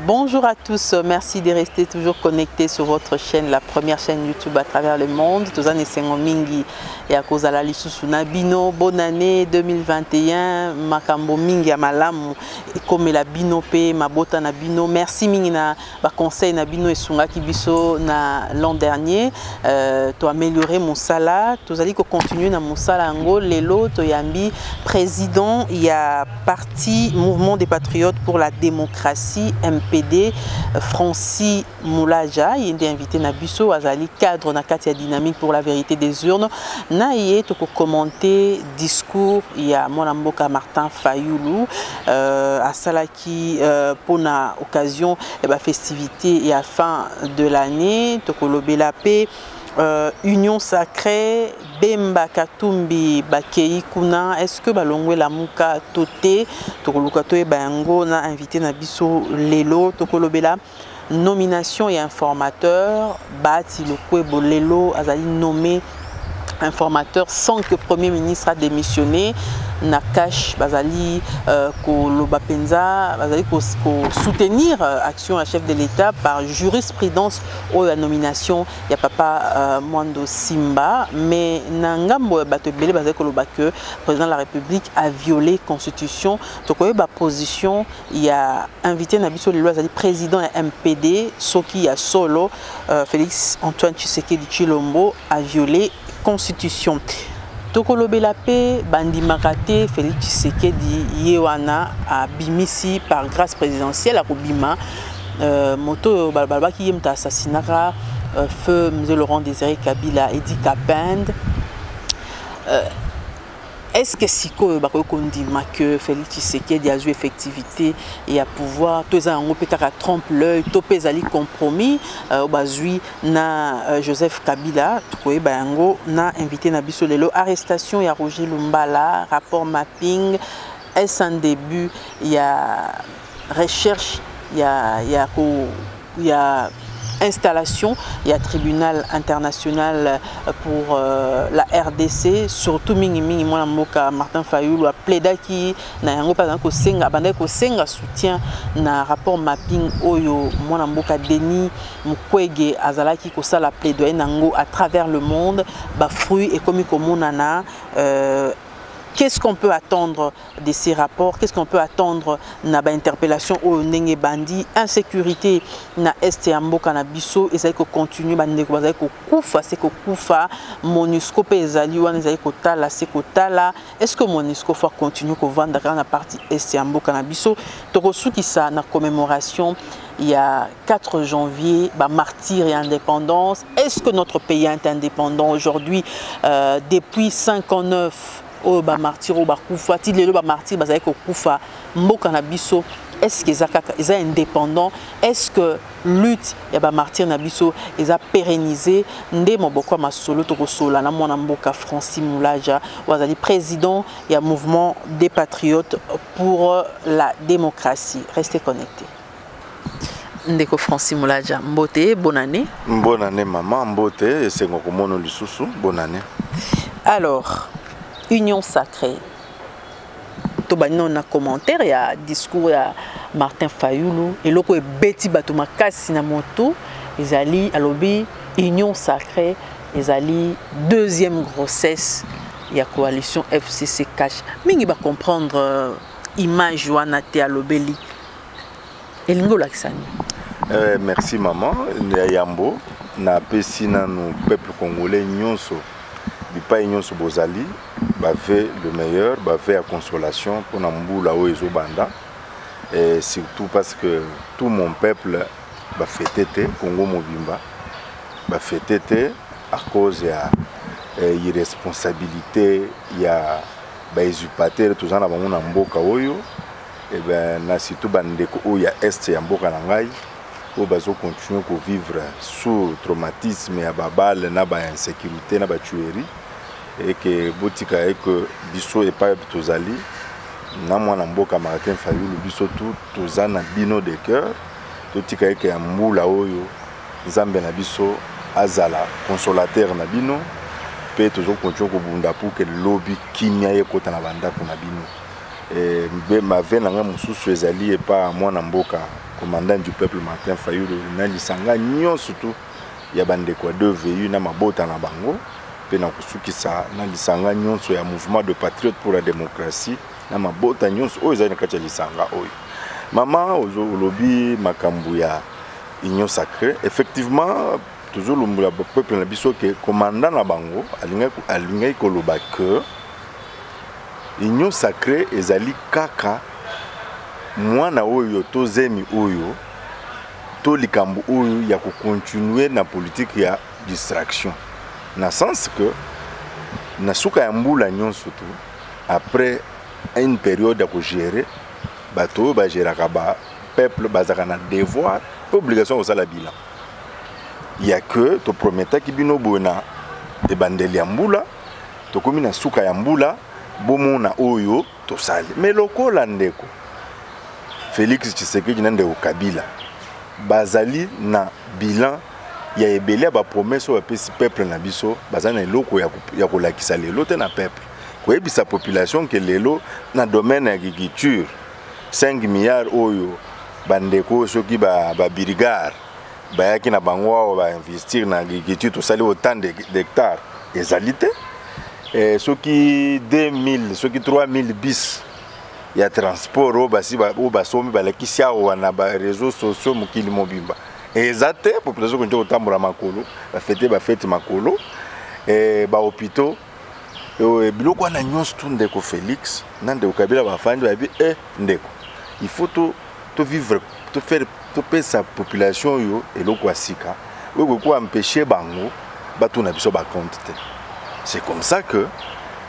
Bonjour à tous, merci de rester toujours connectés sur votre chaîne, la première chaîne YouTube à travers le monde. Tozane Sengomingi et à cause de la Lissusuna Bino, bonne année 2021, Makambo Mingi à Malamu, et comme la Bino P, Mabota na Bino, merci Mingi na conseil na Bino et Sunga Kibiso na l'an dernier, tu améliorer mon salaire, tu allais continuer na mon salaire ango, lelo, tu yambi président, il y a parti Mouvement des Patriotes pour la démocratie, MPD, Francis Moulaja, il est invité na Bisso, Azali cadre na Katia Dynamique pour la vérité des urnes. Na yé to commenter discours il y a mon amboka Martin Fayoulou à Salaki pour na occasion et festivité et à fin de l'année to kolobela paix. Union sacrée, Bemba Katumbi Bakei Kuna, est-ce que Balongwe la Muka Tote, Tokolukato et Bango na invité na biso Lelo, Tokolobela, nomination et informateur, Bati Lokwebo Lelo, Azali nommé informateur sans que le Premier ministre a démissionné. Nakash Bazali Kolobapenza Bazali soutenir action à chef de l'État par jurisprudence ou la nomination il y a papa Mwando Simba mais Nangambo Batebele Bazali Koloba que le président de la République a violé la constitution donc ba position il y a invité Nabiso Lelo Bazali président et MPD Soki ya solo Félix Antoine Tshisekedi Tshilombo a violé la constitution. Tokolobela pe Bandi Makate Félix Tshisekedi Yewana a bimisi par grâce présidentielle à Kobima moto balbalba qui yemta assassinara feu M. Laurent Désiré Kabila Edi Kapend. Est-ce que si on dit que Félix Tshisekedi a joué effectivité et à pouvoir tous en opéra trompe l'œil topé zali compromis au bazui na Joseph Kabila tukoe bango na invité na biso lelo arrestation ya Roger Lumbala rapport mapping est un début il y a recherche il y a installation, il y a tribunal international pour la RDC, surtout Mingi Mwana Moka Martin Fayoulou a plaidé qui n'a pas encore senga soutien na rapport mapping Oyo Mwana Moka Denis Mukwege Azalaki kosa la plaidoyer nango à travers le monde, ba fruit et comme komonana qu'est-ce qu'on peut attendre de ces rapports? Qu'est-ce qu'on peut attendre na ba interpellation au Nenge Bandi, insécurité na Est et Mboka na Bisso, et ça que continue ba ndeko bazali ko kufa, c'est ko kufa, MONUSCO pe ezali wana ezali ko tala, c'est ko tala. Est-ce que MONUSCO faut continuer ko vendre na partie Est et Mboka na Bisso? Toko suki sa na commémoration il y a 4 janvier, bah, martyrs et indépendance. Est-ce que notre pays est indépendant aujourd'hui depuis 59? Oh ba martyr oh ba kufa ti lelo ba martyr bazali ko kufa mboka na biso est-ce que ils sont indépendants est-ce que lutte ya ba martyr na biso ils a pérennisé ndé moboko masolo to kosola na mona mboka Francis Moulaja wazali président ya mouvement des patriotes pour la démocratie. Restez connectés. Ndeko Francis Moulaja mbote bonne année maman mbote et c'est ngokomono lisusu bonne année. Alors Union sacrée. On a commentaire, il y a discours à Martin Fayoulou et loko e beti batuma kasi na moto, ils alli à lobby Union sacrée, ils alli deuxième grossesse, il y a coalition FCC cash. Mingi ba comprendre image wana te à lobeli. Elingo laksani. Merci maman, Yambo na pesi na no peuple congolais nyonso. Pas union sur Bozali, fait le meilleur, fait la consolation pour Namboula ou Banda. Et surtout parce que tout mon peuple fait tété, Congo Mobimba, fait tété à cause de l'irresponsabilité, il y a usurpateur, tout ça, dans mon Mboka Oyo, et bien, surtout, il y a Est et Mboka Nangai, où bazo continuer à vivre sous traumatisme, et à babal, na ba insécurité, na ba tuerie. Et que botika et que biso et pas tozali na mwana mboka Martin Fayoulou biso tout tozana bino de cœur totika et que mbula oyo nzambe na biso azala consolateur na bino pe tozo continuer ko bunda pour que lobby kimia ye kota na banda ko na bino et ma vena nga mususu ezali et pas mwana mboka commandant du peuple Martin Fayulu na lisanga nyon surtout ya bandeko de VU na mabota na bango pe na kusukisa na lisanga nyonso ya mouvement de patriotes pour la démocratie na mabota nyonso oyo ezali na kati ya lisanga oyo mama olobi makambo ya union sacrée effectivement toujours le peuple na biso que commandant na bango alingai koloba que union sacrée ezali kaka mwana oyo tozemi oyo to likambo oyo ya ko continuer na politique ya distraction na sens que na suka ya mbula nyonso tout après une période ya ko gérer bato ba gérer ba peuple bazaka na devoir pas obligation au la bilan il y a que to prometa ki bino bona de bandeli ya mbula to komi na suka ya mbula bomona oyo to sali mais lokola ndeko Félix Tshisekedi nande au Kabila bazali na bilan ya ebele ba promesse o pesi peuple na biso bazana eloko ya kolakisa lelo te na peuple koyebisa population que lelo na domaine agriculture 5 milliards oyo bandeko soki ba brigade bayaki na bango ba investir na agriculture to sali autant d'hectares ezalité soki 2000 soki 3000 bis ya transport o basi ba somi balakisi awa na ba réseaux sociaux mokili mobimba ezate population ko njo tambura makolo ba fete makolo ba hôpitaux biloko na nyonso to ndeko Félix nande ukabila bafandi babi ndeko il faut to vivre to faire to payer sa population yo eloko asika we ko empêcher bango bato na biso ba compte te c'est comme ça que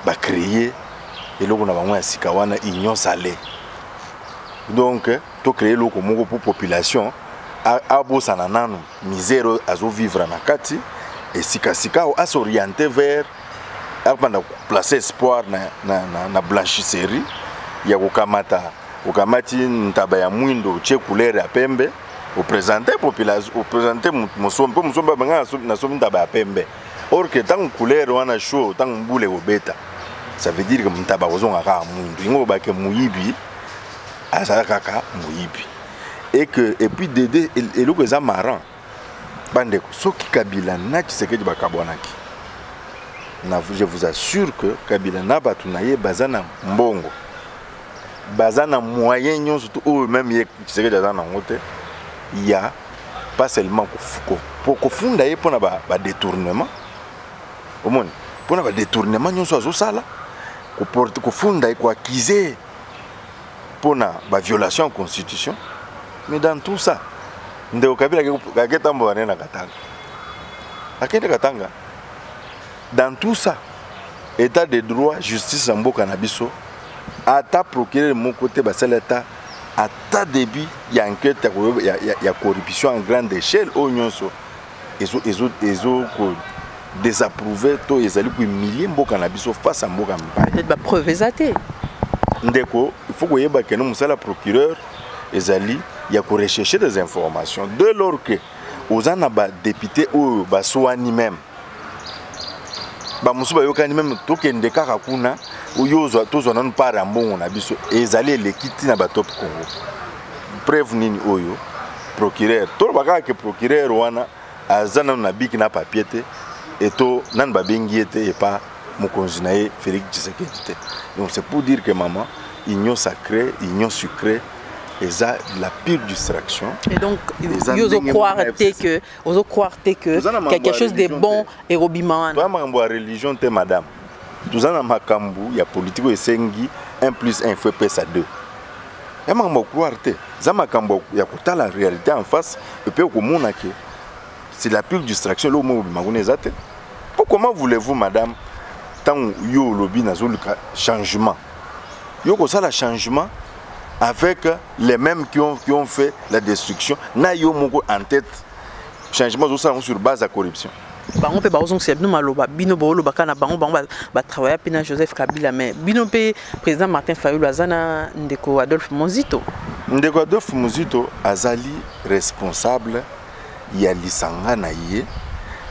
ba créer eloko na bango asika wana union salée donc to créer loko moko pour population a bosana nanu misère azo vivre na kati et sika a s'orienter vers apanda placer espoir na blanchisserie ya kukamata ukamati ntaba ya mwindo che couleur ya pembe au présenter population au présenter musombe banga na somi ntaba ya pembe or que tant couleur wana chaud tant mbule obeta ça veut dire que ntaba ozonga ka mwindo ingo ba ke muyibi azala kaka muyibi et puis Dédé et le que ça marrant bandeko soki Kabila na Tshisekedi bakabwanaki je vous assure que Kabila na batu na ye bazana mbongo bazana moyen nyonso surtout ou même ye Tshisekedi azana ngote il y a pas seulement pour funda ye pona ba détournement au monde pona ba détournement nyonso azo sala ko funda ko accuser pona ba violation de la constitution. Mais dans tout ça, ndeko Kabila kaketa mbone na katanga. Akende katanga. Dans tout ça, état de droit, justice en mboka na biso, ata procureur mon côté basala état ata début il y a enquête ya corruption en grande échelle au nyonso. Ezo ko désapprouver to ezali ko humilier mboka na biso face à mboka mbaye. Peut-être ba preuve ezate. Ndeko, il faut que yeba que no musala procureur ezali il y a qu'on rechercher des informations de lors que aux anaba député ou baswani même ba musuba yokani même to kende kaka kuna uyozo tozo nan para mbongo na biso ezali lekiti na ba top Congo preuve nini oyo procureur to baka ke procureur wana azana na biki na papier te et to nan ba bengi ete et pas mokonzi nae Félix Tshisekedi. Donc c'est pour dire que maman union sacrée union sucrée et ça la pire distraction. Et donc, vous croire que quelque chose de bon est robiment. Toi, ma religion, t'es madame. Tout ça, ma cambu, il y a politique et sengi 1 + 1 fait plus à 2. Et ma croire te. Ça ma cambu, il y a pourtant la réalité en face. Et puis au monde que c'est la pire distraction. Là, moi, comment voulez-vous, madame, tant yo lobby na zoluka changement. Yo ko ça la changement. Avec les mêmes qui ont fait la destruction, na yo moko en tête changement sur base de corruption. Bango pe bazong c'est nous maloba bino bolo bakana bango ba travailler pina Joseph Kabila mais bino pe président Martin Fayulu azana ndeko Adolphe Muzito. Ndeko Adolphe Muzito azali responsable ya lisanga na ye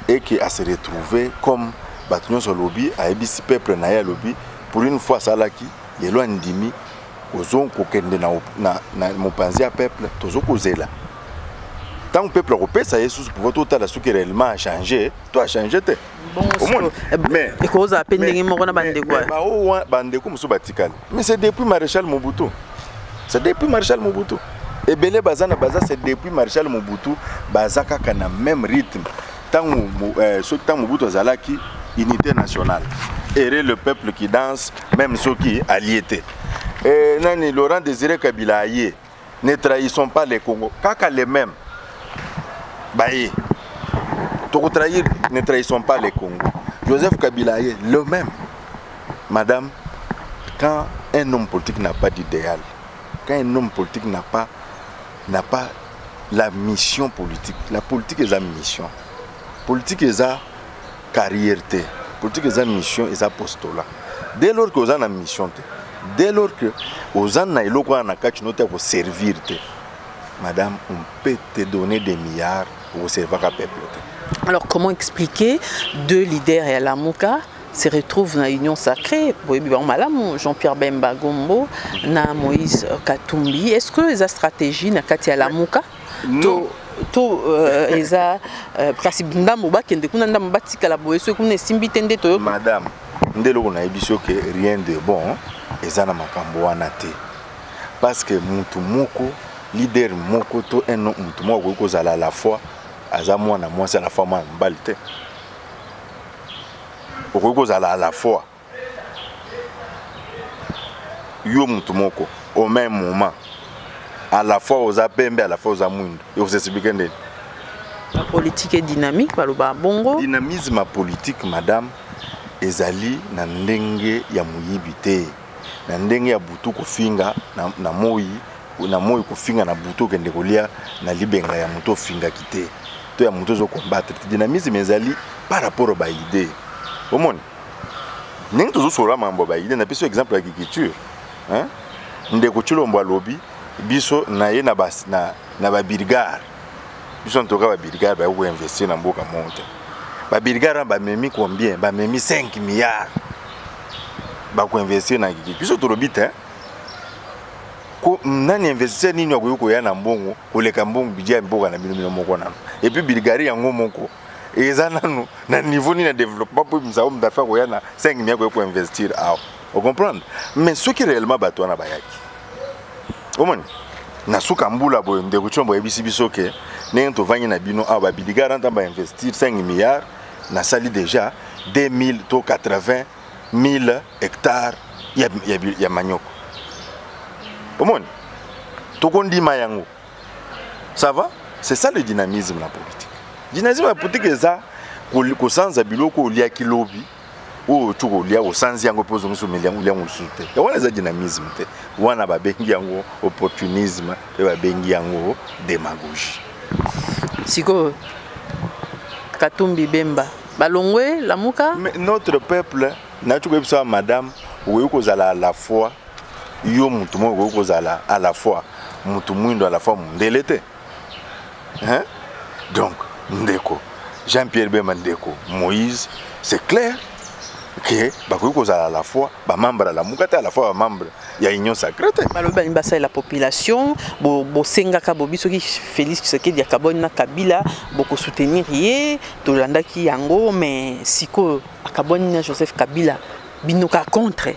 et qui a se retrouvé comme batunion sur lobby a ebisi peuple na ya lobby pour une fois salaki yelo ndimi ozon kokende na mopanzi ya peuple tozokozela. Tant que le peuple européen, ça y est, sous pouvoir tout à la qui réellement a changé, toi a changé. Mais c'est depuis Maréchal Mobutu. C'est depuis Maréchal Mobutu. Et Belé Bazana Baza, c'est depuis Maréchal Mobutu, Bazaka qui a le même rythme. Tant que Mobutu Zalaki, unité nationale. Et le peuple qui danse, même ceux qui alliés. Et Nani Laurent Désiré Kabila, ne trahissons pas les Congos. Kaka les mêmes. Baye, ne trahissons pas les Congos. Joseph Kabila est le même. Madame, quand un homme politique n'a pas d'idéal, quand un homme politique n'a pas la mission politique, la politique est sa mission. La politique est sa carrière, la politique est sa mission et sa postulat. Dès lors que vous avez une mission, dès lors que vous avez une servir, madame, on peut te donner des milliards pour servir à peuple. Alors, comment expliquer deux leaders et Lamuka se retrouvent dans l'union sacrée? Jean-Pierre Bemba Gombo, na Moïse Katumbi. Est-ce que les stratégies na Katia Lamuka? Non. Madame, rien de bon, parce que Moutoumoko, leader Moko, un homme Moutoumoko, à la fois, moi, c'est la femme en balte. À la fois, Yo Moutoumoko, au même moment, à la fois aux Apembe, à la fois aux Amoundo. Et vous expliquez. La politique est dynamique, bongo. Dynamisme politique, madame, ezali na ndenge ya muyibite. Na ndenge ya butu kofinga na moi kofinga na butu kende kolia na libenga ya muto finga kite. To ya muto zo combattre. Dynamisme ezali par rapport au baïdé. Au monde. Ning tozo sora mambo baïdé na piso exemple agriculture. Hein? Ndeko chilombo lobby biso na ye na ba birgar. Biso ntoka ba birgar ba ko investir na mboka monte. Ba birgar ba memi combien? Ba memi 5 milliards. Ba ko investir na gigi. Biso to lobite. Ko nani investir nini wa ko ya na mbongo, ko leka mbongo bijia mboka na bino moko na. Et puis birgari yango moko. Ezana no na niveau ni na développement pour mzao mdafa ko ya na 5 milliards ko investir ah. Vous comprenez? Mais ce qui réellement bateau na bayaki. Comment? Na suka mbula boyo ndeko chombo ebisi bisoke nento vanyi na bino aba bidigara ntamba investir 5 milliards na sali déjà 2000 to 80 000 hectares ya manioko. Comment? Tokondi mayango. Ça va? C'est ça le dynamisme la politique. Dynamisme la politique est ça ko sanza biloko lia kilobi. Ou tu lia au sanzi yango pozo musu miliango lia musute. Ya wana za dynamisme te. Wana ba bengi yango opportunisme et ba bengi yango démagogie. Siko Katumbi Bemba balongwe Lamuka. Mais notre peuple na tu ko madame ou ko zala à la fois yo mutu mo ko zala à la fois mutu mwindo à la fois mundelete. Hein? Donc ndeko Jean-Pierre Bemba ndeko Moïse, c'est clair que à la fois membre à la Mukata à la fois membre il y a union sacrée la population bo senga ka bobiso ki Félix Tshisekedi ya Kabila na Kabila boko soutenir yé tolanda ki yango mais siko akaboni na Joseph Kabila binoka contre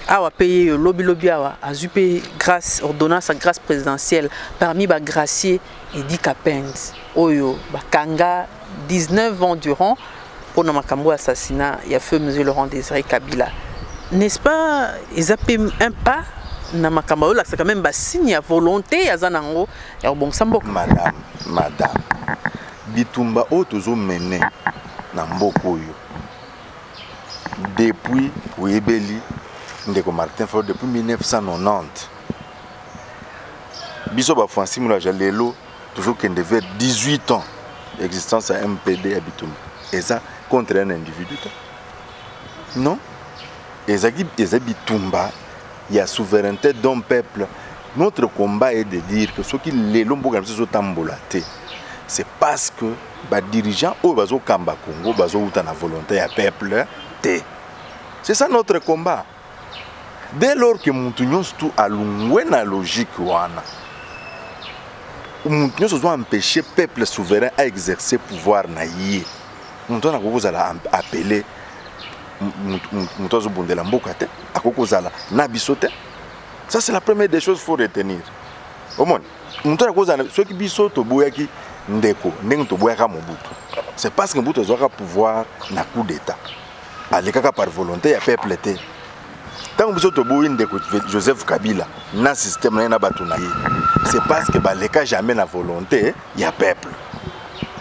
awa payer lobby awa azupe grâce ordonnance grâce présidentielle parmi ba gracier Edi Kapens oyo bakanga 19 ans durant pour le makambo assassinat, il y a feu monsieur Laurent Désiré Kabila. N'est-ce pas, ils appellent un pas na makambo là, c'est quand même un signe de volonté ya zanango ya bon sambo. Madame, bitumba otozo mené na mboko yo. Depuis Oyebeli ndeko Martin Fayulu depuis 1990. Biso ba Francis Moulaja lelo toujours qu'elle devait 18 ans d'existence à MPD à Bitumba. Et ça contre un individu. Non. Et ça Bitumba, il y a souveraineté d'un peuple. Notre combat est de dire que ceux qui les lombo sont tambolatés, c'est parce que les dirigeants au bazo Kamba Congo, bazo ou la volonté à peuple. C'est ça notre combat. Dès lors que mutu nyonso tu alungwe na logique wana, mutu nyonso doit empêcher peuple souverain à exercer pouvoir na ye. Mutu na kokozala appeler mutu azobundela mboka te, akokozala na biso te. Ça c'est la première des choses qu'il faut retenir. Au moins, mutu na kokozala soki biso toboyaki ndeko ndenge toboyaka Mobutu. C'est parce que Mobutu azwaka pouvoir na coup d'état. Alekaka par volonté ya peuple te. Tant que toboyi ndeko Joseph Kabila na système na batu na ye, c'est parce que baleka jamais na volonté ya peuple.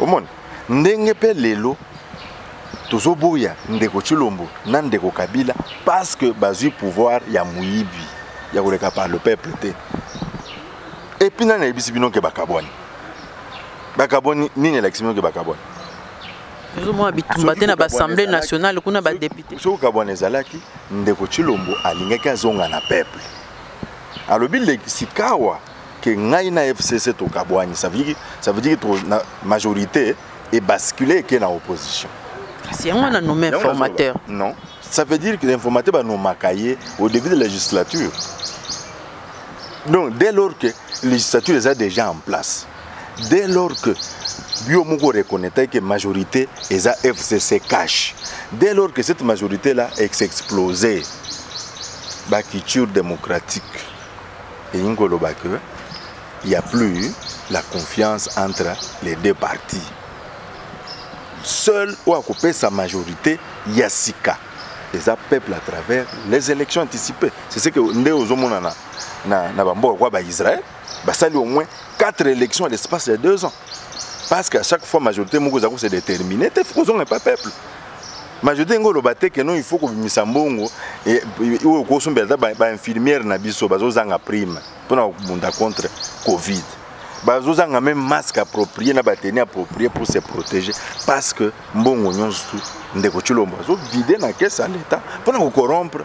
Au moins, ndenge pe lelo tozoboya ndeko Chilombo na ndeko Kabila parce que bazui pouvoir ya muyibi ya koleka par le peuple te. Et puis na yebisi bino ke bakaboni. Bakaboni nini élection ke bakaboni. Nous avons habitué à l'Assemblée nationale qu'on a des députés. Ce que Zalaki, ndeko Chilombo alingaki azonga na peuple. Alors bil sikawa que ngai na FCC to kabwani, ça veut dire que la majorité est basculée que na opposition. Si on a nommé informateur. Non, ça veut dire que l'informateur va nous macailler au début de la législature. Donc dès lors que la législature est déjà en place, dès lors que Biomoko reconnaît que la majorité est à FCC cash. Dès lors que cette majorité-là est explosée, la culture démocratique, et il n'y a plus la confiance entre les deux partis. Seul où a coupé sa majorité, il y a Sika. Les peuple à travers les élections anticipées. C'est ce que nous avons dit Israël. Ça a au moins 4 élections à l'espace de 2 ans. Parce qu'à chaque fois, la majorité se détermine. Il faut que pas peuple. La majorité il faut que Misambongo et les infirmières na prime contre Covid. Ils ont même masque approprié, tenue appropriée pour se protéger. Parce que Mbongo Nyonsu, Ndeko Chilombo, ils ont vidé la caisse à l'État pour corrompre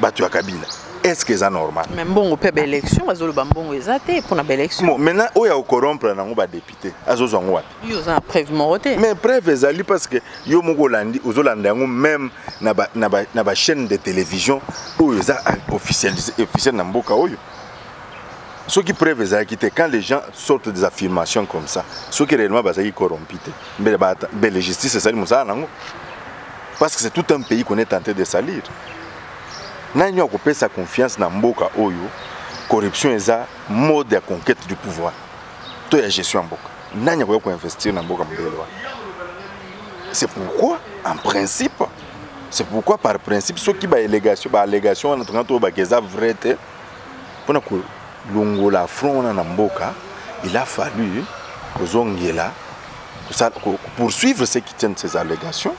Batu Kabila. Est-ce que c'est normal? Mais bon, on peut l'élection, parce que le bambon est athée pour une élection. Maintenant, où il y a corrompre les députés, ils ont une preuve morotée. Mais preuve est parce que les Hollandais, même dans la chaîne de télévision, où ils ont officiel dans Mboka. Ce qui preuve est quand les gens sortent des affirmations comme ça, ce qui réellement est corrompu. Mais la justice, c'est ça. Parce que c'est tout un pays qu'on est tenté de salir. Nani a coupé sa confiance dans Mboka Oyo, corruption est un mode de conquête du pouvoir. Toi, il y a gestion en Mboka. Nani a coupé investir dans Mboka Mbelewa. C'est pourquoi, en principe, par principe, ceux qui ont allégation, on a trouvé vrai, pour que l'ongola front dans Mboka, il a fallu poursuivre ceux qui tiennent ces allégations.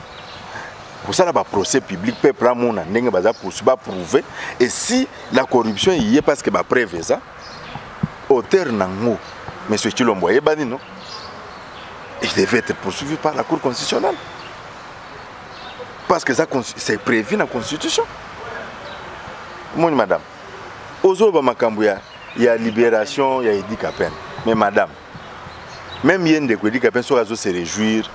Pour ça, le procès public peut prendre prouver. Et si la corruption y est parce que la preuve est ça, auteur Nango, M. Chilombo, il devait être poursuivi par la Cour constitutionnelle. Parce que c'est prévu dans la Constitution. Moi, madame, il y a libération, il y a Edi Kapen. Mais madame, même Yen de Edi Kapen se réjouir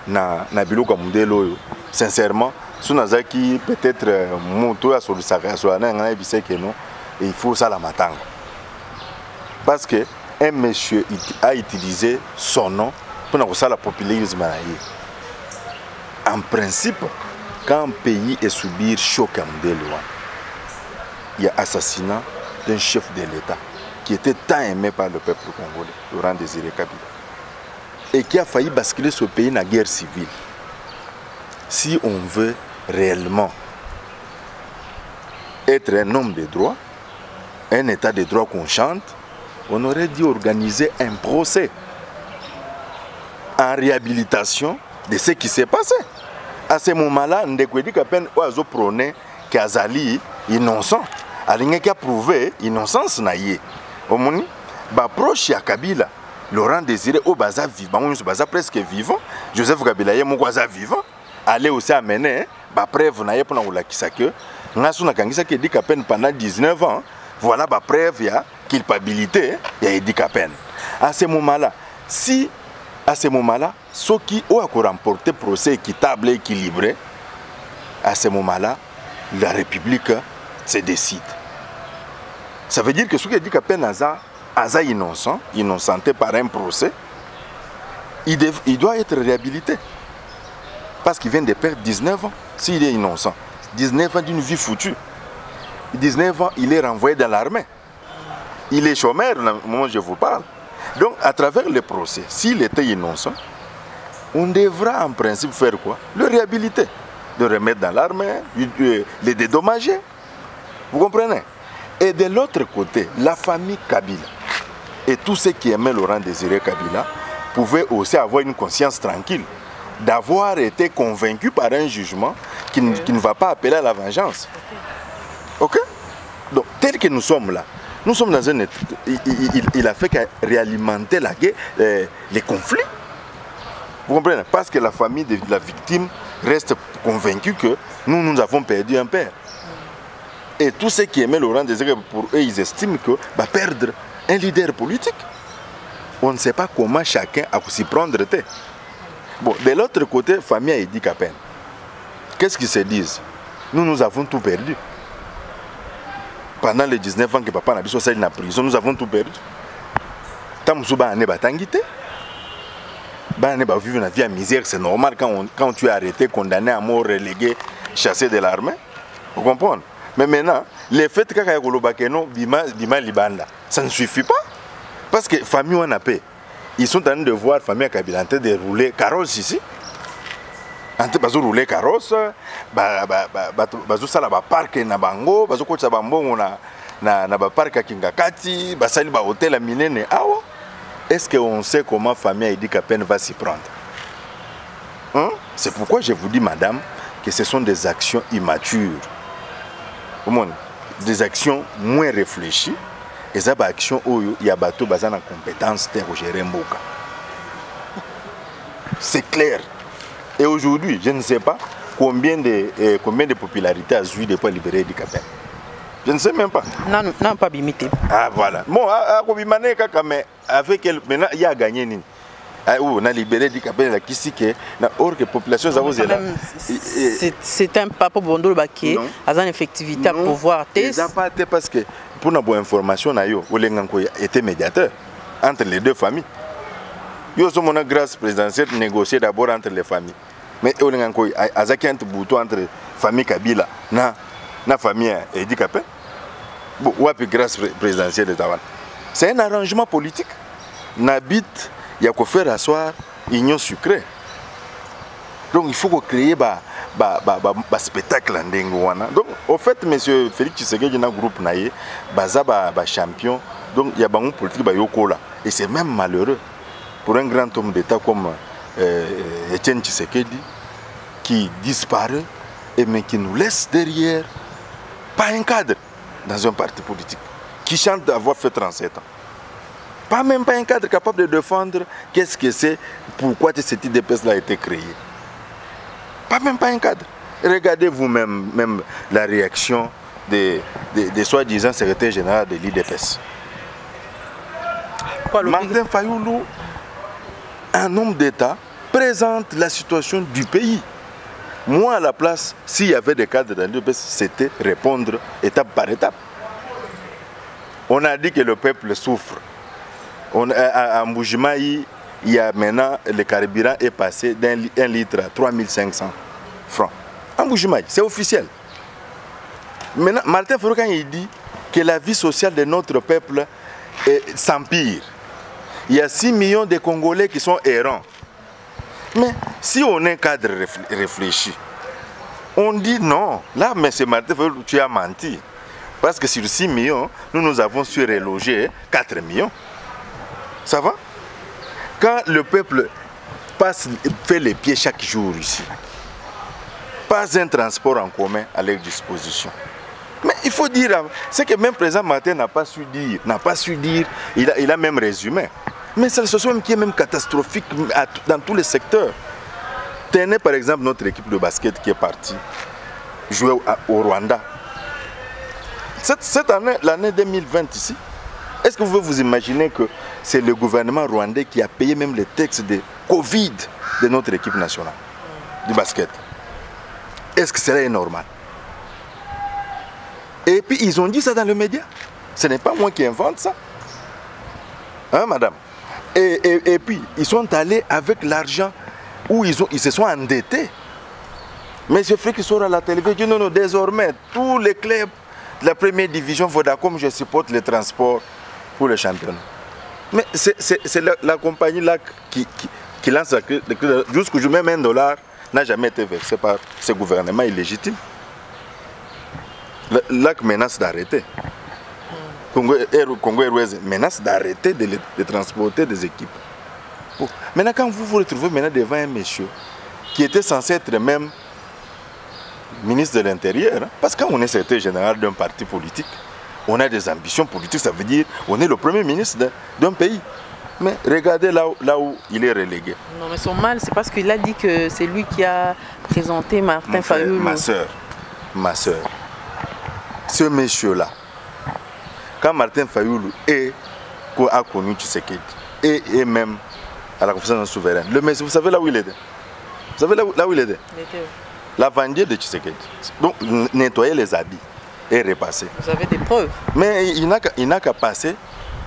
na biloko mundelo. Sincèrement, si on a peut-être monté à sur le saga, il faut ça la matanga. Parce que un monsieur a utilisé son nom pour faire la populisme. En principe, quand un pays est subir choc de loi, il y a assassinat d'un chef de l'État qui était tant aimé par le peuple congolais, Laurent Désiré Kabila, et qui a failli basculer ce pays dans la guerre civile. Si on veut réellement être un homme de droit, un état de droit qu'on chante, on aurait dû organiser un procès en réhabilitation de ce qui s'est passé. À ce moment-là, Ndeko Edi Kapen oiseau prôné qu'Azali innocent. Alinge qui a prouvé innocence naïe. Au moment proche à Kabila, Laurent Désiré au baza vivant, baza presque vivant. Joseph Kabila est mon baza vivant. Aller aussi amener la preuve naïe pour nous la que Nasuna Kangisa qui Edi Kapen pendant 19 ans. Voilà la preuve de culpabilité de Edi Kapen. À ce moment-là, si à ce moment-là, ceux qui ont remporté procès équitable et équilibré, à ce moment-là, la République se décide. Ça veut dire que ce qui dit qu'à peine Aza innocent, innocenté par un procès, il doit être réhabilité. Parce qu'il vient de perdre 19 ans, s'il est innocent. 19 ans d'une vie foutue. 19 ans, il est renvoyé dans l'armée. Il est chômeur au moment où je vous parle. Donc, à travers le procès, s'il était innocent, on devra en principe faire quoi? Le réhabiliter. Le remettre dans l'armée, le dédommager. Vous comprenez? Et de l'autre côté, la famille Kabila et tous ceux qui aimaient Laurent Désiré Kabila pouvaient aussi avoir une conscience tranquille d'avoir été convaincus par un jugement qui ne va pas appeler à la vengeance. Ok? Donc, tel que nous sommes là, nous sommes dans un... Il a fait qu'à réalimenter la guerre, les conflits. Vous comprenez? Parce que la famille de la victime reste convaincue que nous avons perdu un père. Et tous ceux qui aimaient Laurent Désiré, pour eux, ils estiment que va perdre un leader politique. On ne sait pas comment chacun a s'y prendre tête. Bon, de l'autre côté, famille a dit qu'à peine. Qu'est-ce qu'ils se disent? Nous avons tout perdu. Pendant les 19 ans que papa n'a pas sorti de la prison, nous avons tout perdu. Tamoussouba ane batangité. Ane ba vivre une vie à misère, c'est normal quand tu es arrêté, condamné à mort, relégué, chassé de l'armée. Vous comprenez? Mais maintenant, le fait que ça ne suffit pas. Parce que famille on a paix. Ils sont en train de voir famille Kabila en train de rouler carrosse ici. En train de rouler carrosse, bazosala ba parc na bango, bazokotsa bambongo na ba parc à Kingakati, basali ba hôtel à minene awa. Est-ce qu'on sait comment famille Idi Kapen va s'y prendre? Hein? C'est pourquoi je vous dis, madame, que ce sont des actions immatures. Des actions moins réfléchies. Et ça, des actions où il y a bateau basé en compétence pour gérer Mboka. C'est clair. Et aujourd'hui, je ne sais pas combien de popularité a joué depuis libérer Idi Kapen. Je ne sais même pas. Non, pas limité. Ah voilà. Bon, avec elle, maintenant, il y a gagné. On a libéré Idi Kapen qui si que or que population c'est un pas pour Bondo le Baké, à une effectivité à pouvoir tester. Parce que pour une bonne information, Olenganko était médiateur entre les deux familles. Yo sommes une grâce présidentielle négociée d'abord entre les familles. Mais Olenganko a zaké un bouton entre famille Kabila na famille Idi Kapen. Bon, ou puis grâce présidentielle de Tawana. C'est un arrangement politique. N'habite il y a qu'à faire asseoir union sucrée. Donc il faut créer un spectacle en Dengouana. Donc au fait, M. Félix Tshisekedi dans le groupe Naye, baza champion. Donc il y a un politique yokola. Et c'est même malheureux pour un grand homme d'État comme Etienne Tshisekedi qui disparaît et mais qui nous laisse derrière pas un cadre dans un parti politique qui chante d'avoir fait 37 ans. Même pas un cadre capable de défendre qu'est-ce que c'est, pourquoi cette IDPS a été créée. Même pas un cadre. Regardez vous-même la réaction des soi-disant secrétaire général de l'IDPS. Martin Fayoulou, un homme d'État, présente la situation du pays. Moi, à la place, s'il y avait des cadres dans l'IDPS, c'était répondre étape par étape. On a dit que le peuple souffre. À Mboujimaï, il y a maintenant, le carburant est passé d'un litre à 3500 francs. À Mboujimaï, c'est officiel. Maintenant, Martin Fayoulou, quand il dit que la vie sociale de notre peuple s'empire, il y a 6 millions de Congolais qui sont errants. Mais si on est un cadre réfléchi, on dit non. Là, M. Martin Fayoulou, tu as menti. Parce que sur 6 millions, nous avons su reloger 4 millions. Ça va? Quand le peuple fait les pieds chaque jour ici, pas un transport en commun à leur disposition. Mais il faut dire, c'est que même le président Martin n'a pas su dire, il a même résumé. Mais c'est une situation qui est même catastrophique dans tous les secteurs. Tenez par exemple notre équipe de basket qui est partie jouer au Rwanda. Cette année, l'année 2020 ici, est-ce que vous pouvez vous imaginer que c'est le gouvernement rwandais qui a payé même les textes de Covid de notre équipe nationale du basket? Est-ce que cela est normal? Et puis ils ont dit ça dans le média. Ce n'est pas moi qui invente ça. Hein, madame? Et puis ils sont allés avec l'argent où ils se sont endettés. Mais ce fait qu'ils sont à la télévision, non, non, désormais, tous les clubs de la première division Vodacom, je supporte les transports pour le championnat. Mais c'est la compagnie là qui lance la crise. Jusqu'au jour même $1 n'a jamais été versé par ce gouvernement illégitime. L'AC menace d'arrêter. Congo Airways menace d'arrêter de transporter des équipes. Bon. Maintenant, quand vous vous retrouvez maintenant devant un monsieur qui était censé être même ministre de l'Intérieur, hein, parce que quand on est secrétaire général d'un parti politique, on a des ambitions politiques, ça veut dire on est le premier ministre d'un pays. Mais regardez là où il est relégué. Non, mais son mal, c'est parce qu'il a dit que c'est lui qui a présenté Martin Fayoulou. Ma soeur, ce monsieur-là, quand Martin Fayoulou a connu Tshisekedi, et même à la conférence souveraine, le monsieur, vous savez là où il était? Vous savez là où il était? Lavandier de Tshisekedi. Donc, nettoyer les habits et repasser. Vous avez des preuves? Mais il n'a qu'à passer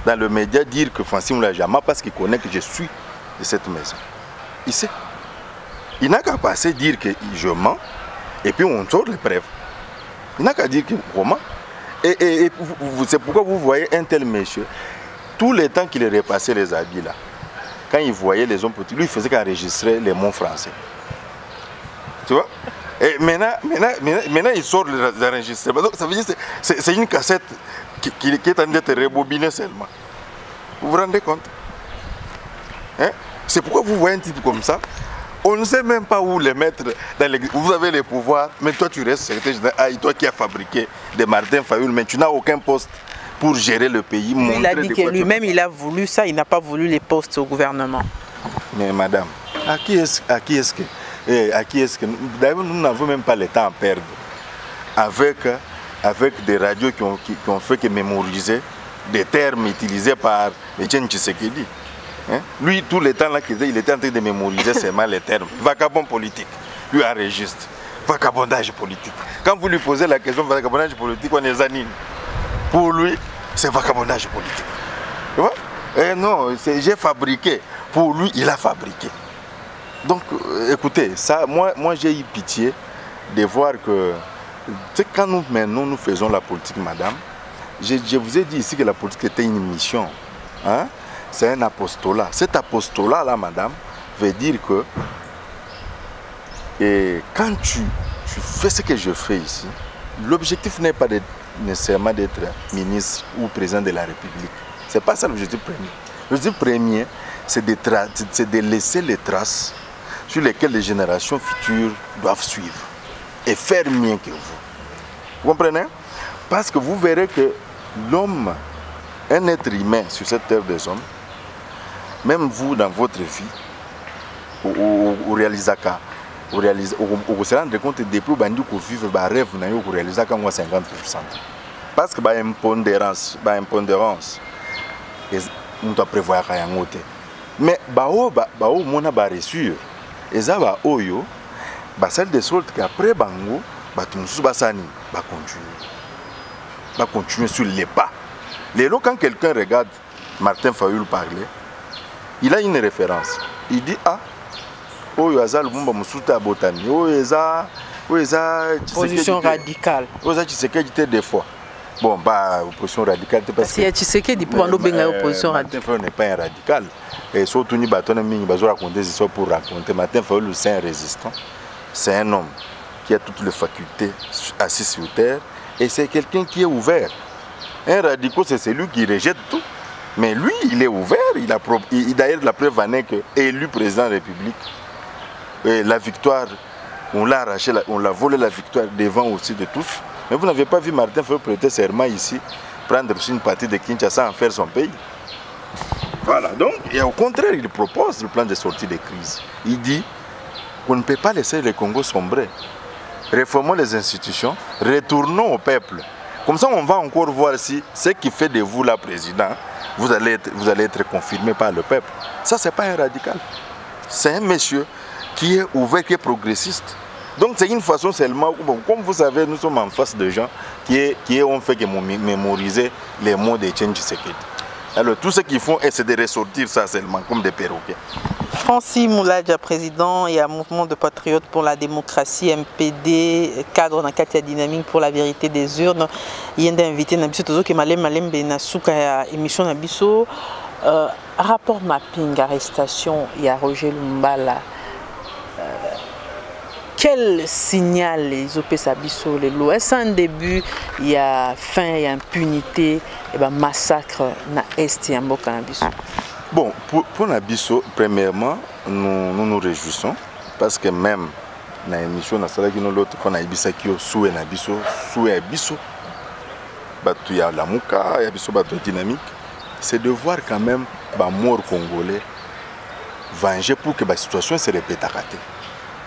dans le média dire que Francine Moulajama, parce qu'il connaît que je suis de cette maison. Il sait. Il n'a qu'à passer dire que je mens et puis on sort les preuves. Il n'a qu'à dire que comment. Et c'est pourquoi vous voyez un tel monsieur, tout le temps qu'il repassait les habits là, quand il voyait les hommes politiques, lui il faisait qu'enregistrer les mots français. Tu vois? Et maintenant il sort les enregistrements. Donc ça veut dire que c'est une cassette qui est en train d'être rebobinée seulement. Vous vous rendez compte? Hein? C'est pourquoi vous voyez un type comme ça. On ne sait même pas où les mettre. Vous avez les pouvoirs, mais toi tu restes secrétaire général. Toi qui as fabriqué des Martin Fayoulou, mais tu n'as aucun poste pour gérer le pays. Il a dit que lui-même il a voulu ça, il n'a pas voulu les postes au gouvernement. Mais madame, à qui est-ce que d'ailleurs nous n'avons même pas le temps à perdre avec des radios qui ont fait que mémoriser des termes utilisés par Etienne Tshisekedi. Hein? Lui, tout le temps là il était en train de mémoriser seulement les termes. Vagabond politique, lui enregistre. Vagabondage politique. Quand vous lui posez la question vagabondage politique, on est anine. Pour lui, c'est vagabondage politique. Tu vois? Et non, j'ai fabriqué. Pour lui, il a fabriqué. Donc, écoutez, ça, moi j'ai eu pitié de voir que quand nous faisons la politique, madame, je vous ai dit ici que la politique était une mission. Hein? C'est un apostolat. Cet apostolat-là, madame, veut dire que quand tu fais ce que je fais ici, l'objectif n'est pas nécessairement d'être ministre ou président de la République. Ce n'est pas ça l'objectif premier. L'objectif premier, c'est de laisser les traces sur lesquelles les générations futures doivent suivre et faire mieux que vous. Vous comprenez? Parce que vous verrez que l'homme, un être humain sur cette terre des hommes, même vous dans votre vie, vous réalisez vous vous rendez compte depuis que vous vivez un rêve, vous réalisez qu'à 50%. Parce que l'impondérance, on doit prévoir qu'il y a un côté. Mais on a reçu. Et ça va oyo, celle de sorte qu'après bango, continuer sur les pas. Quand quelqu'un regarde Martin Fayoulou parler, il a une référence. Il dit oyo azal bumba musuta abotani, position radicale. Tshisekedi des fois. Bon, opposition radicale. Parce qu'il y a Tshisekedi pour opposition radicale. Martin n'est pas un radical. Et surtout, nous raconter des histoires pour raconter. Martin Fayoulou, c'est un résistant. C'est un homme qui a toutes les facultés assis sur terre. Et c'est quelqu'un qui est ouvert. Un radical, c'est celui qui rejette tout. Mais lui, il est ouvert. D'ailleurs, la preuve en est qu'élu président de la République, et la victoire, on l'a arraché, on l'a volé la victoire devant aussi de tous. Mais vous n'avez pas vu Martin Fayoulou prêter serment ici, prendre une partie de Kinshasa en faire son pays. Voilà, donc, et au contraire, il propose le plan de sortie de crise. Il dit qu'on ne peut pas laisser le Congo sombrer. Réformons les institutions, retournons au peuple. Comme ça, on va encore voir si ce qui fait de vous la président, vous allez être confirmé par le peuple. Ça, ce n'est pas un radical. C'est un monsieur qui est ouvert, qui est progressiste. Donc c'est une façon seulement, comme vous savez, nous sommes en face de gens qui ont fait que mémoriser les mots de Etienne Tshisekedi. Alors tout ce qu'ils font, c'est de ressortir ça seulement comme des perroquets. Francis Mouladja, président et un mouvement de patriotes pour la démocratie, MPD, cadre dans la dynamique pour la vérité des urnes. Il y a invité Nabiso Tozo qui malem na souka émission Nabiso. Rapport mapping, arrestation, il y a Roger Lumbala. Quel signal les OPS Abisso, les lois? Est-ce un début, il y a fin, il y a impunité, et ben massacre na Est et en Boka Abisso? Bon, pour Nabisso, premièrement, nous réjouissons parce que même dans l'émission, l'autre fois, on a Ibissa qui est sous Nabisso, sous Abisso, il y a la Mouka, il y a Abisso, dynamique. C'est de voir quand même les morts congolais venger pour que la situation se répète à rater.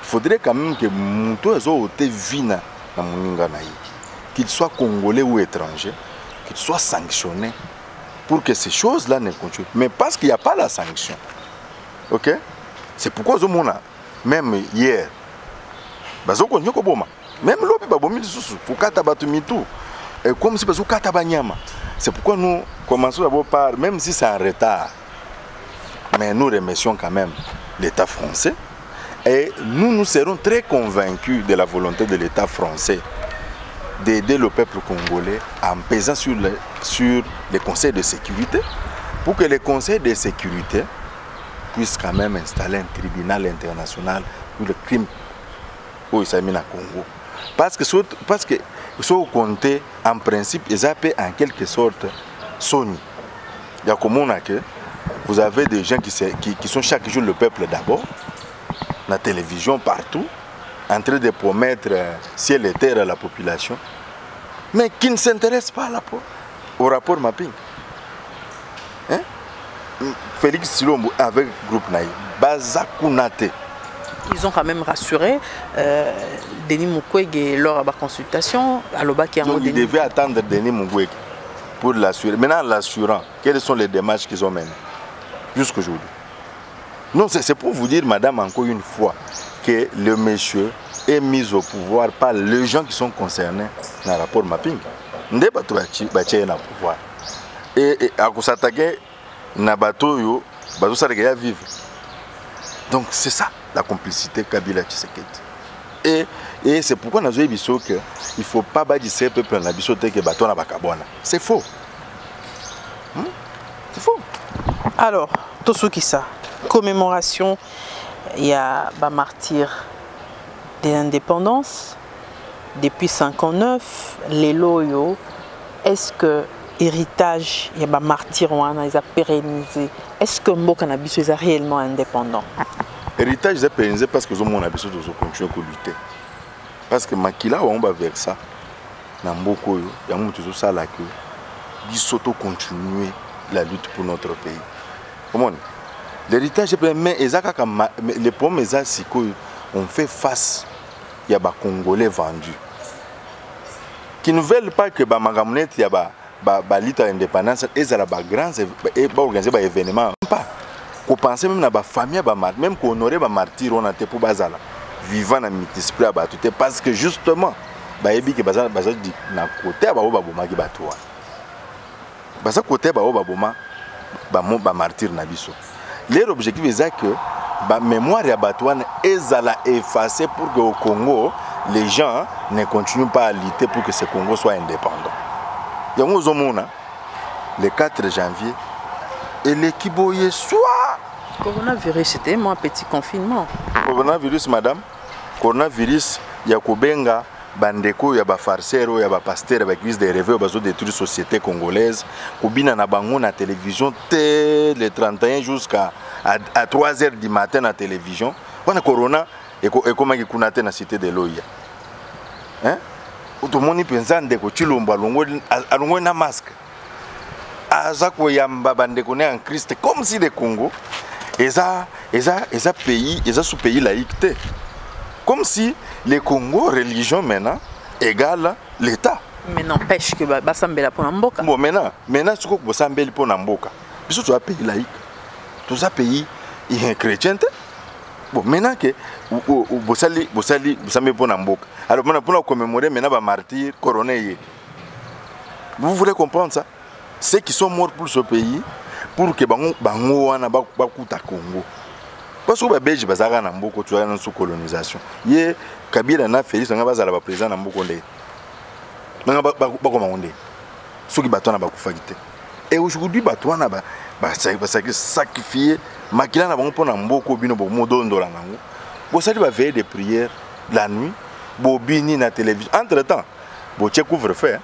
Il faudrait quand même que Mouto ait vina dans Moninga Naï, qu'il soit congolais ou étranger, qu'il soit sanctionné pour que ces choses-là ne continuent. Mais parce qu'il n'y a pas la sanction. Ok? C'est pourquoi même hier, même l'OPI comme si c'est pourquoi nous commençons d'abord par, même si c'est en retard, mais nous remercions quand même l'État français. Et nous serons très convaincus de la volonté de l'État français d'aider le peuple congolais en pesant sur les conseils de sécurité pour que les conseils de sécurité puissent quand même installer un tribunal international pour le crime au Congo. Parce que si vous comptez, en principe, ils appellent en quelque sorte Sony. Il y a comme on a que vous avez des gens qui sont chaque jour le peuple d'abord, la télévision partout, en train de promettre ciel et terre à la population, mais qui ne s'intéressent pas au rapport mapping. Hein? Félix Silombo avec le groupe Naï, Bazakunate. Ils ont quand même rassuré Denis Mukwege lors de la consultation. Donc ils devaient attendre Denis Mukwege pour l'assurer. Maintenant, l'assurant, quelles sont les démarches qu'ils ont menées jusqu'aujourd'hui? Non, c'est pour vous dire, madame, encore une fois, que le monsieur est mis au pouvoir par les gens qui sont concernés dans le rapport mapping. Nde bato batie na pouvoir. Et à s'attaquer na bato yo, bato ça regarde vivre. Donc c'est ça la complicité Kabila Tshisekedi. Et c'est pourquoi nous avons dit qu'il ne faut pas bâtir le peuple na biso que bato na bakabona. C'est faux. C'est faux. Alors, tout ce qui ça. Commémoration, il y a un martyr de l'indépendance depuis 1959, les loyaux. Est-ce que héritage, il y a un martyr, ils ont pérennisé? Est-ce que Mboka Nabiso est réellement indépendant? Héritage est pérennisé parce que Mboka Nabiso doit continuer à lutter. Parce que Makila, on va vers ça. Dans Mboko, il y a un peu de ça là que Bisoto continuer la lutte pour notre pays. Comment? L'héritage, mais les problèmes, on fait face à des Congolais vendus qui ne veulent pas que Bamagamounet y a lutte à l'indépendance et ça va organiser des événements. Qu'on pense même à la famille, même qu'on honorer les martyrs, on a été pour Bazala vivant dans l'esprit parce que justement, Baebi qui Bazala dit na côté à Baboma qui batoua. Baza côté Baboma, martyr Nabiso. Leur objectif est que la mémoire de Batouane est effacée pour qu'au Congo, les gens ne continuent pas à lutter pour que ce Congo soit indépendant. Il y a le 4 janvier, et l'équipe soit. Coronavirus, c'était un petit confinement. Coronavirus, madame. Coronavirus, il y a Kobenga, Bandeko, il y a Farcero, il y a Pasteur, il y a l'église des rêves, il y a détruire la société congolaise. Kobina na bango na télévision, le 31 jusqu'à 3 h du matin na télévision. Quand le corona, et comment il y a na cité de l'Oya. Hein? Tout le monde pense que tu l'as na masque. Azako yamba bandeko ne en Christ, comme si le Congo, pays, sous-pays laïque. Comme si le Congo, religion maintenant, égale l'État. Mais n'empêche que Basambela pour Namboka. Bon, maintenant, ce que Basambela pour Namboka, c'est un pays laïque. Tout ça pays, il est chrétien. Bon, maintenant que vous savez pour Namboka. Alors, pour commémorer maintenant les martyrs coronés. Vous voulez comprendre ça? Ceux qui sont morts pour ce pays, pour que Bango wana bakuta Congo. Parce que les Belges bazaka Namboka tu as sous colonisation. Yé Kabila na Félix nga bazala ba président Namboka ndé. Nga ba komande. Ceux qui batona ba kufagité. Et aujourd'hui batona ba sacrifier makila na bango pona mboko bino bo modondo la nango. Bo sali ba veiller des prières la nuit, bo bini na télévision. Entre-temps, bo tche couvre-feu.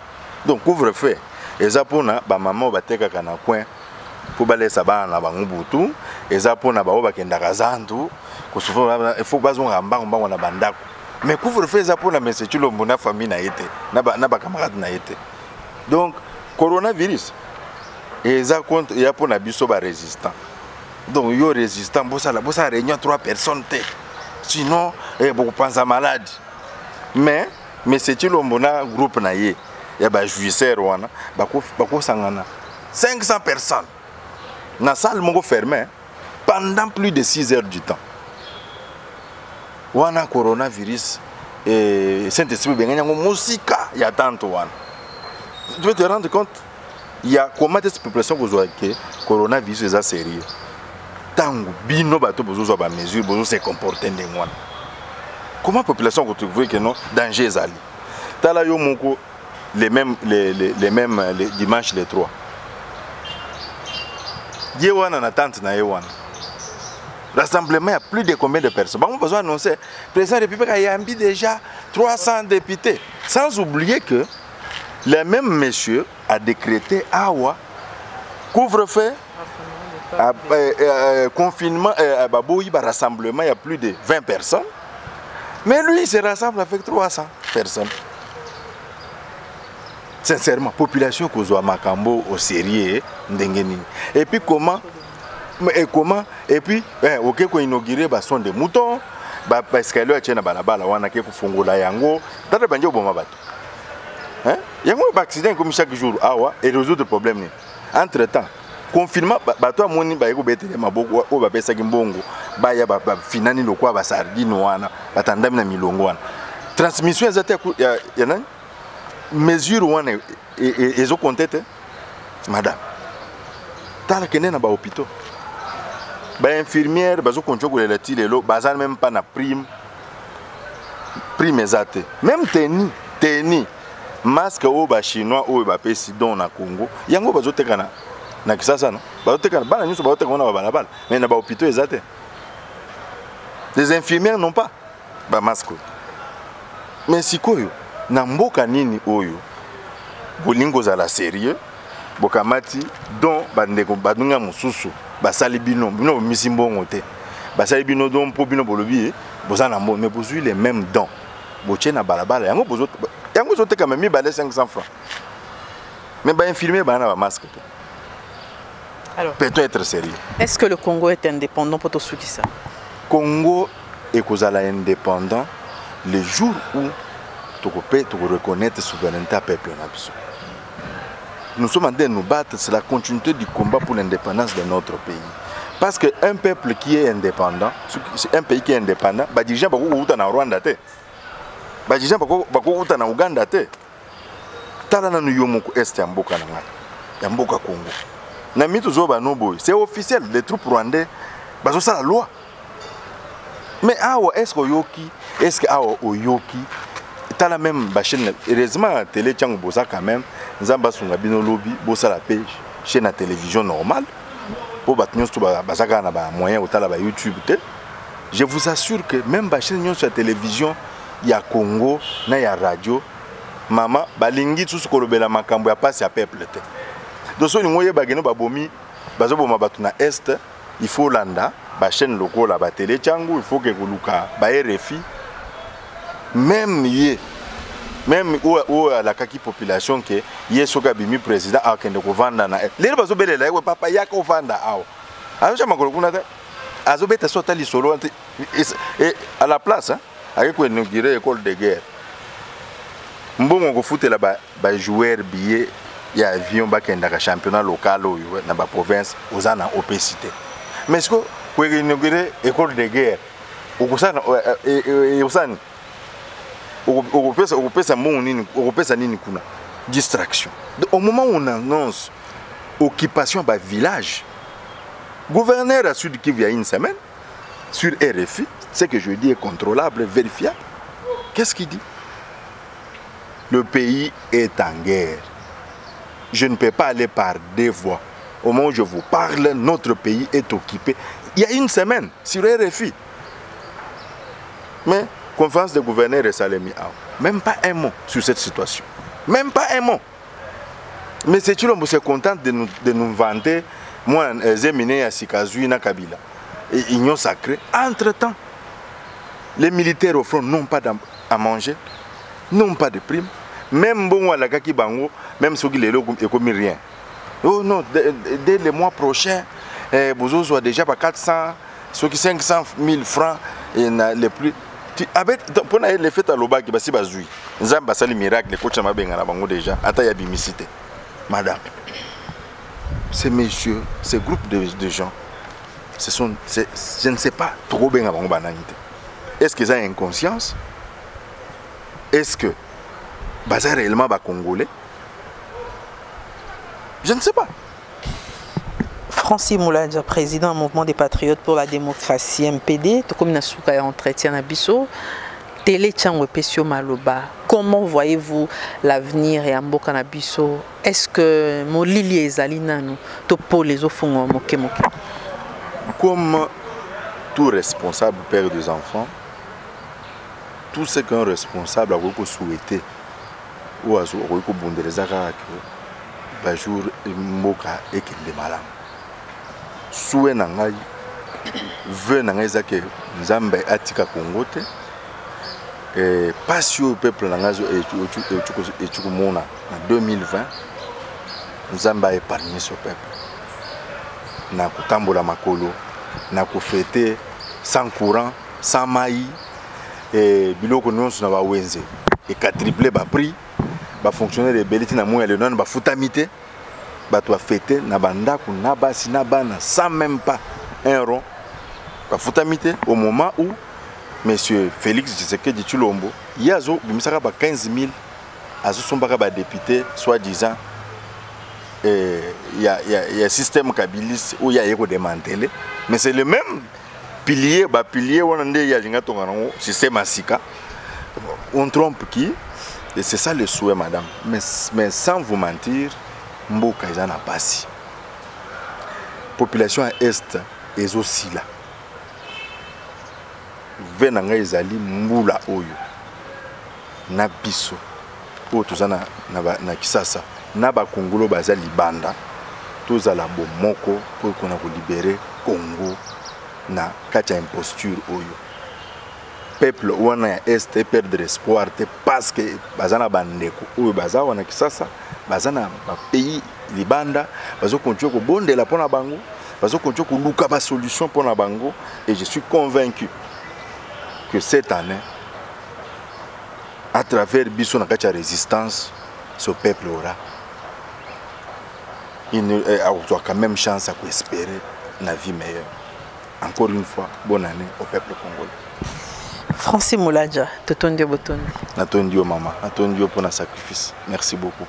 Donc couvre-feu. Eza pona ba maman ba teka kana coin pour ba laisser bana na bango butu, eza pona ba ba kenda kazandu, ko souvent il faut bazo ngamba ngamba na bandako. Mais couvre-feu eza pona mais c'est tulombo na famille na été, na ba camarade na été. Donc coronavirus eza contre ya pona biso ba résistant. Donc yo résistant bossa réunion 3 personnes té. Sinon beaucoup pensent à malade. Mais c'est tulombo na groupe na yé. Ya ba jouisseur wana bako sangana 500 personnes na salle mongo fermée pendant plus de 6 heures du temps. Wana coronavirus et Saint-Esprit benganya musika ya tanto wana. Tu veux te rendre compte il y a comment cette population que coronavirus est sérieux. Tango bino bato bozo ba mesure bozo se comporter ndengwana. Comment population que tu vois que non danger zali. Tala yo moko les mêmes dimanches les 3. Yewana na tante na yewana. Rassemblement, il y a plus de combien de personnes? On a besoin d'annoncer. Le président de la République a yambi déjà 300 députés. Sans oublier que le même monsieur a décrété Awa, couvre-feu, confinement, rassemblement, il y a plus de 20 personnes. Mais lui, il se rassemble avec 300 personnes. Sincèrement, population que soit Makambo au sérieux, et puis comment et puis ok ko inaugurer ba son de mouton ba parce que là tient balabala wana ke ko fongola yango tata banje oboma bato hein yango ba accident comme chaque jour awa et résoudre problème ni entre temps confinement bato amoni ba yeko betele maboko o ba pesa kimbongo ba ya ba finani lokwa ba sardine wana batandami na milongo wana transmission ezate ya nani mesure wana ezo contete madame tala kene na ba hôpital ba infirmière bazo konchoko le tilelo bazan même pas na prime ezate même teni masque o ba chinois o ba pesi don na Congo yango bazo tekana na kisasa no bazo tekana bana nyuso bazo tekana na balabala mais na ba hôpital ezate les infirmières n'ont pas ba masque mais sikoyo na mboka nini oyo bolingo za la sérieux bokamati don bandeko badunga mususu basali bino misimbongo te basali bino don po bino bolobi bozana mbo mais bozui les mêmes dons boche na balabala yango zote quand même 500 francs mais ba infirmier bana ba masque te. Alors peut-on être sérieux? Est-ce que le Congo est indépendant pour tout ce qui ça? Congo est kozala indépendant le jour où tu reconnaître souveraineté à peuple na biso. Nous sommes en train de nous battre, c'est la continuité du combat pour l'indépendance de notre pays. Parce qu'un peuple qui est indépendant, un pays qui est indépendant, les dirigeants ne sont pas en Rwanda, les dirigeants ne sont pas en Ouganda. Est c'est officiel, les troupes rwandais, c'est la loi. Mais est-ce que Oyoki tala même chaîne heureusement télé tchango bosa quand même nzamba sunga bino lobby bosa la page chaîne à télévision normale pour batnyos to basaka na ba moyen otala ba YouTube te. Je vous assure que même ba chaîne sur télévision ya Congo na ya radio mama balingi tous kolobela makambo ya passe ya peuple te. Donc so ngoye bageno babomi bazoboma batu na est il faut landa ba chaîne lokola ba télé tchango il faut que koluka ba RFI même où la kaki population que yesoka bimi président akende ko vanda na lelo bazobelela yewe papa yaka ovanda awo azo makolo kuna ta azobeta sota lisolo et à la place avec ko inaugurer école de guerre mbongo ko futela ba joueur billet ya avion bakenda ka championnat local oyo na ba province ozana opacité mais ce ko inaugurer école de guerre okosana osani okopesa mbongo nini okopesa nini kuna distraction. Au moment où on annonce occupation par village, gouverneur à Sud Kivu il y a une semaine sur RFI, ce que je dis est contrôlable, vérifiable. Qu'est-ce qu'il dit? Le pays est en guerre. Je ne peux pas aller par deux voies. Au moment où je vous parle, notre pays est occupé. Il y a une semaine sur RFI. Mais conférence de gouverneur et Salemi, même pas un mot sur cette situation. Même pas un mot. Mais c'est tu c'est content de nous vanter. Moi, Zemine à Sikazui na Kabila. Et Union sacrée. Entre-temps, les militaires au front n'ont pas à manger, n'ont pas de primes. Même bon à la Kaki Bango, même ceux qui les logos et commis rien. Oh non, dès le mois prochain, vous soit déjà par 400, ceux qui 500 000 francs et les plus. Pour les fêtes à l'Oba qui basi bazoui. Nzamba sali miracle, les coachs m'abenga na bango déjà. Ata ya bimicité. Madame, ces messieurs, ces groupes de gens, je ne sais pas trop bien avant bananité. Est-ce qu'ils ont une conscience? Est-ce que Baza réellement va congolais? Je ne sais pas. Francis Mouladja, président du mouvement des patriotes pour la démocratie MPD, tout comme Nasuka entretien à Bisso, Télé Tchangwe Pesio Maloba. Comment voyez-vous l'avenir et Amboka na Bisso? Est-ce que Molili et Zalina nous topo les ofungwa moke moke? Comme tout responsable père des enfants, tout ce qu'un responsable a souhaité ou a bondelezaka que jour mboka et qu'il est malin. Souhait nangai veut nangai zake Nzambe atika Congo te et passion peuple nangazo et tukumona en 2020 Nzambe a épargné ce peuple. Na kutambola makolo na kufete sans courant sans maï et biloko nyonso na ba wenze et quadruplé ba prix ba fonctionnaire de beliti na moya le non ba futamité ba to fêter na banda ku na basi na bana sans même pas un rond ba futamité au moment où monsieur Félix Tshisekedi Tshilombo yazo bimisaka ba 15 000 azo sombaka ba député soi-disant il y a système kabilis où il y a éco démantelé, mais c'est le même pilier, on a un système asika. On trompe qui? Et c'est ça le souhait, madame. Mais sans vous mentir, Mboka ils en a passé. Population à est est aussi là. Venanga ezali mbula oyo. Na biso. O tuzana na Kisasa. Naba Congolo baza libanda tous à la bomoko pour qu'on a libéré Congo na kacha imposture oyo peuple wana est perdre espoir parce que bazana bandeko oyo baza wana Kisasa bazana ba pays libanda bazo continuer ko bondela pona bango bazo continuer ko luka ba solution pona bango et je suis convaincu que cette année à travers biso na kacha résistance ce peuple aura il a quand même chance à espérer une vie meilleure. Encore une fois, bonne année au peuple congolais. Francis Mouladja, Totondio Botondi. Natondio maman, Natondio pour un sacrifice. Merci beaucoup.